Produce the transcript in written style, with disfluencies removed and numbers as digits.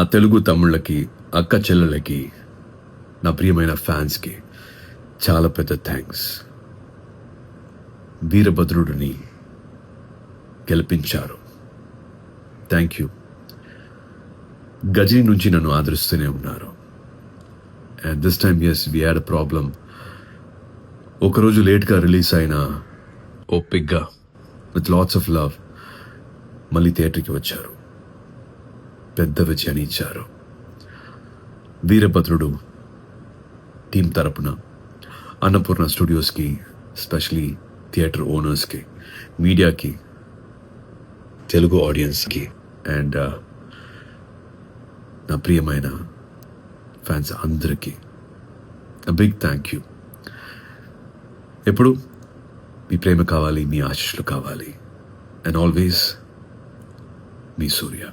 నా తెలుగు తమ్ముళ్ళకి, అక్క చెల్లెళ్ళకి, నా ప్రియమైన ఫ్యాన్స్కి చాలా పెద్ద థ్యాంక్స్. వీరభద్రుడిని గెలిపించారు. Thank you. గజనీ నుంచి నన్ను ఆదరిస్తూనే ఉన్నారు. And this time as we had a problem. ఒకరోజు లేట్గా రిలీజ్ అయిన ఓపిక్గా విత్ లాట్స్ ఆఫ్ లవ్ మళ్ళీ థియేటర్కి వచ్చారు. పెద్ద విజయాన్ని ఇచ్చారు. వీరభద్రుడు టీం తరపున అన్నపూర్ణ స్టూడియోస్కి, స్పెషలీ థియేటర్ ఓనర్స్కి, మీడియాకి, తెలుగు ఆడియన్స్కి అండ్ నా ప్రియమైన ఫ్యాన్స్ అందరికీ బిగ్ థ్యాంక్ యూ. ఎప్పుడు మీ ప్రేమ కావాలి, మీ ఆశీస్సులు కావాలి. And always me Surya.